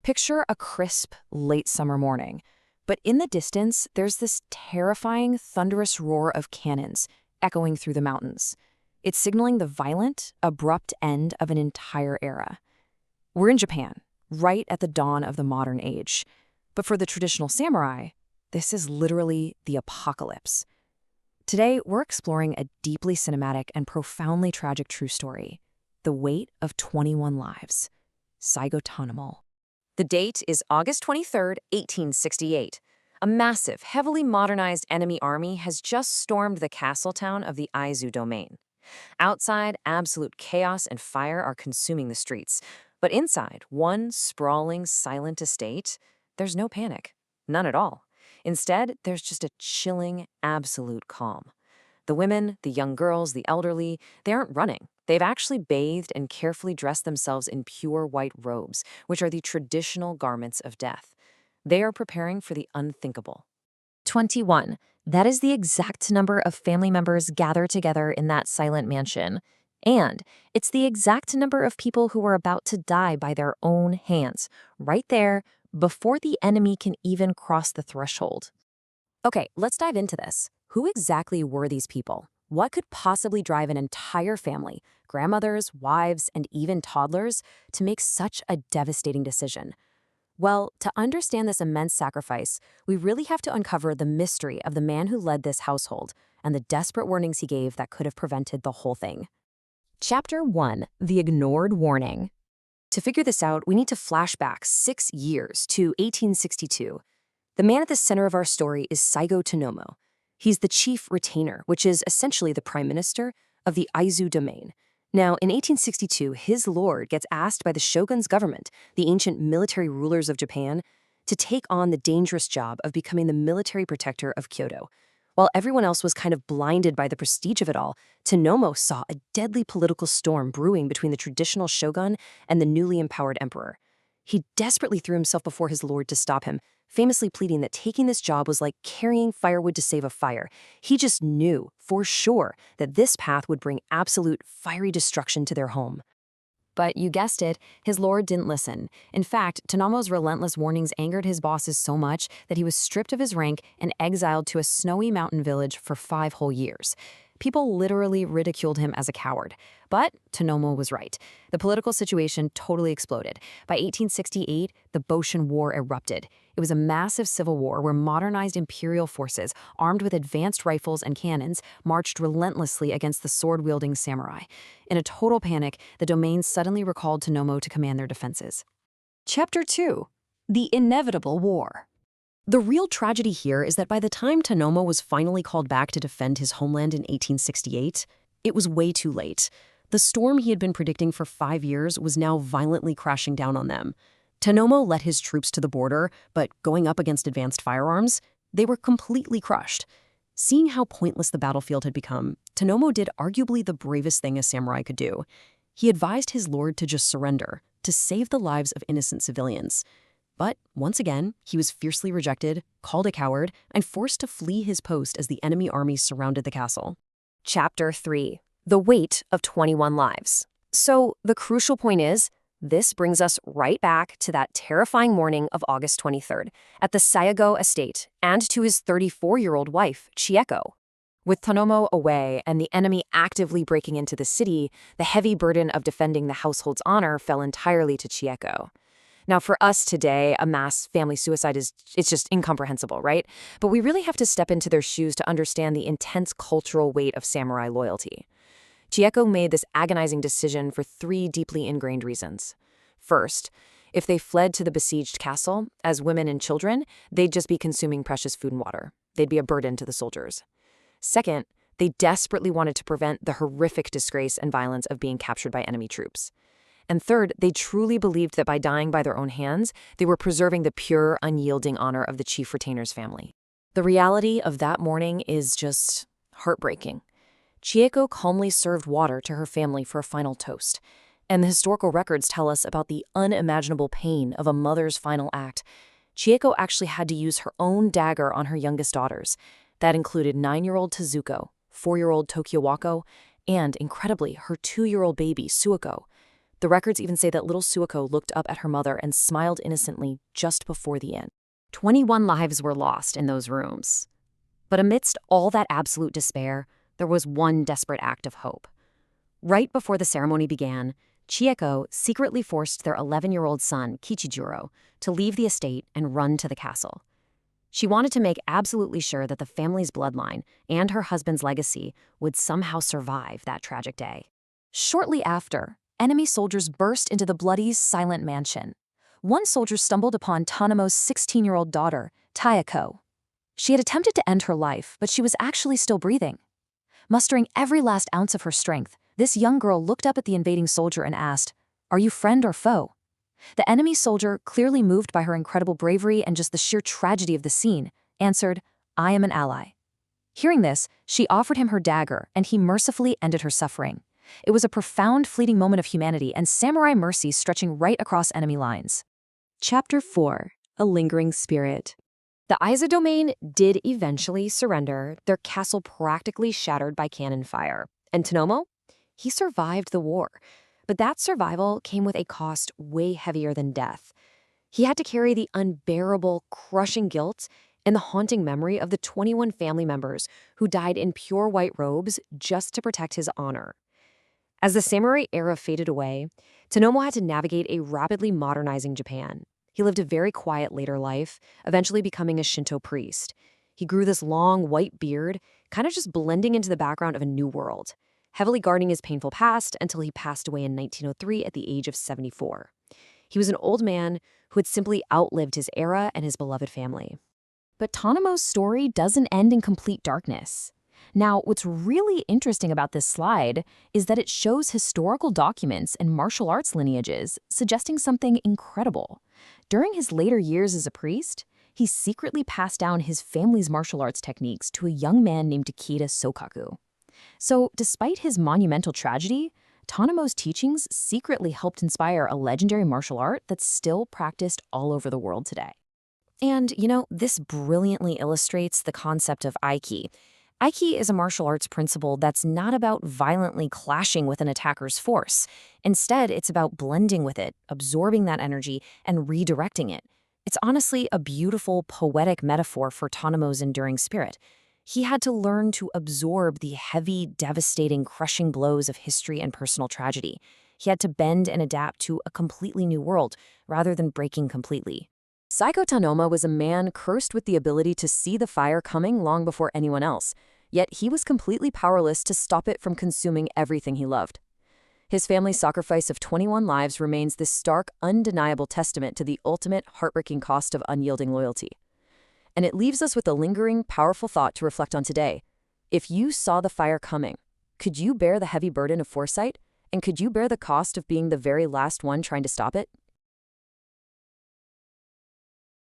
Picture a crisp, late summer morning. But in the distance, there's this terrifying, thunderous roar of cannons echoing through the mountains. It's signaling the violent, abrupt end of an entire era. We're in Japan, right at the dawn of the modern age. But for the traditional samurai, this is literally the apocalypse. Today, we're exploring a deeply cinematic and profoundly tragic true story, the weight of 21 lives. Saigo Tanomo. The date is August 23, 1868. A massive, heavily modernized enemy army has just stormed the castle town of the Aizu domain. Outside, absolute chaos and fire are consuming the streets. But inside, one sprawling, silent estate, there's no panic. None at all. Instead, there's just a chilling, absolute calm. The women, the young girls, the elderly, they aren't running. They've actually bathed and carefully dressed themselves in pure white robes, which are the traditional garments of death. They are preparing for the unthinkable. 21. That is the exact number of family members gathered together in that silent mansion. And it's the exact number of people who are about to die by their own hands, right there, before the enemy can even cross the threshold. Okay, let's dive into this. Who exactly were these people? What could possibly drive an entire family, grandmothers, wives, and even toddlers, to make such a devastating decision? Well, to understand this immense sacrifice, we really have to uncover the mystery of the man who led this household and the desperate warnings he gave that could have prevented the whole thing. Chapter 1. The Ignored Warning. To figure this out, we need to flash back 6 years to 1862. The man at the center of our story is Saigo Tanomo. He's the chief retainer, which is essentially the prime minister of the Aizu domain. Now, in 1862, his lord gets asked by the shogun's government, the ancient military rulers of Japan, to take on the dangerous job of becoming the military protector of Kyoto. While everyone else was kind of blinded by the prestige of it all, Tanomo saw a deadly political storm brewing between the traditional shogun and the newly empowered emperor. He desperately threw himself before his lord to stop him, famously pleading that taking this job was like carrying firewood to save a fire. He just knew, for sure, that this path would bring absolute fiery destruction to their home. But you guessed it, his lord didn't listen. In fact, Tanomo's relentless warnings angered his bosses so much that he was stripped of his rank and exiled to a snowy mountain village for 5 whole years. People literally ridiculed him as a coward. But Tanomo was right. The political situation totally exploded. By 1868, the Boshin War erupted. It was a massive civil war where modernized imperial forces, armed with advanced rifles and cannons, marched relentlessly against the sword-wielding samurai. In a total panic, the domain suddenly recalled Tanomo to command their defenses. Chapter 2. The Inevitable War. The real tragedy here is that by the time Tanomo was finally called back to defend his homeland in 1868, it was way too late. The storm he had been predicting for 5 years was now violently crashing down on them. Tanomo led his troops to the border, but going up against advanced firearms, they were completely crushed. Seeing how pointless the battlefield had become, Tanomo did arguably the bravest thing a samurai could do. He advised his lord to just surrender, to save the lives of innocent civilians. But once again, he was fiercely rejected, called a coward, and forced to flee his post as the enemy armies surrounded the castle. Chapter 3. The Weight of 21 Lives. So the crucial point is, this brings us right back to that terrifying morning of August 23rd at the Saigo estate and to his 34-year-old wife, Chieko. With Tanomo away and the enemy actively breaking into the city, the heavy burden of defending the household's honor fell entirely to Chieko. Now, for us today, a mass family suicide it's just incomprehensible, right? But we really have to step into their shoes to understand the intense cultural weight of samurai loyalty. Chieko made this agonizing decision for 3 deeply ingrained reasons. First, if they fled to the besieged castle, as women and children, they'd just be consuming precious food and water. They'd be a burden to the soldiers. Second, they desperately wanted to prevent the horrific disgrace and violence of being captured by enemy troops. And third, they truly believed that by dying by their own hands, they were preserving the pure, unyielding honor of the chief retainer's family. The reality of that morning is just heartbreaking. Chieko calmly served water to her family for a final toast, and the historical records tell us about the unimaginable pain of a mother's final act. Chieko actually had to use her own dagger on her youngest daughters. That included 9-year-old Tezuko, 4-year-old Tokiwako, and, incredibly, her 2-year-old baby, Suiko. The records even say that little Suiko looked up at her mother and smiled innocently just before the end. 21 lives were lost in those rooms. But amidst all that absolute despair, there was one desperate act of hope. Right before the ceremony began, Chieko secretly forced their 11-year-old son, Kichijiro, to leave the estate and run to the castle. She wanted to make absolutely sure that the family's bloodline and her husband's legacy would somehow survive that tragic day. Shortly after, enemy soldiers burst into the bloody, silent mansion. One soldier stumbled upon Tanomo's 16-year-old daughter, Chieko. She had attempted to end her life, but she was actually still breathing. Mustering every last ounce of her strength, this young girl looked up at the invading soldier and asked, "Are you friend or foe?" The enemy soldier, clearly moved by her incredible bravery and just the sheer tragedy of the scene, answered, "I am an ally." Hearing this, she offered him her dagger, and he mercifully ended her suffering. It was a profound, fleeting moment of humanity and samurai mercy stretching right across enemy lines. Chapter 4. A Lingering Spirit. The Aizu domain did eventually surrender, their castle practically shattered by cannon fire. And Tanomo? He survived the war. But that survival came with a cost way heavier than death. He had to carry the unbearable, crushing guilt and the haunting memory of the 21 family members who died in pure white robes just to protect his honor. As the samurai era faded away, Tanomo had to navigate a rapidly modernizing Japan. He lived a very quiet later life, eventually becoming a Shinto priest. He grew this long, white beard, kind of just blending into the background of a new world, heavily guarding his painful past until he passed away in 1903 at the age of 74. He was an old man who had simply outlived his era and his beloved family. But Tanomo's story doesn't end in complete darkness. Now, what's really interesting about this slide is that it shows historical documents and martial arts lineages, suggesting something incredible. During his later years as a priest, he secretly passed down his family's martial arts techniques to a young man named Takeda Sokaku. So, despite his monumental tragedy, Tanomo's teachings secretly helped inspire a legendary martial art that's still practiced all over the world today. And, this brilliantly illustrates the concept of Aiki. Aiki is a martial arts principle that's not about violently clashing with an attacker's force. Instead, it's about blending with it, absorbing that energy, and redirecting it. It's honestly a beautiful, poetic metaphor for Tanomo's enduring spirit. He had to learn to absorb the heavy, devastating, crushing blows of history and personal tragedy. He had to bend and adapt to a completely new world, rather than breaking completely. Saigo Tanomo was a man cursed with the ability to see the fire coming long before anyone else, yet he was completely powerless to stop it from consuming everything he loved. His family's sacrifice of 21 lives remains this stark, undeniable testament to the ultimate, heartbreaking cost of unyielding loyalty. And it leaves us with a lingering, powerful thought to reflect on today. If you saw the fire coming, could you bear the heavy burden of foresight? And could you bear the cost of being the very last one trying to stop it?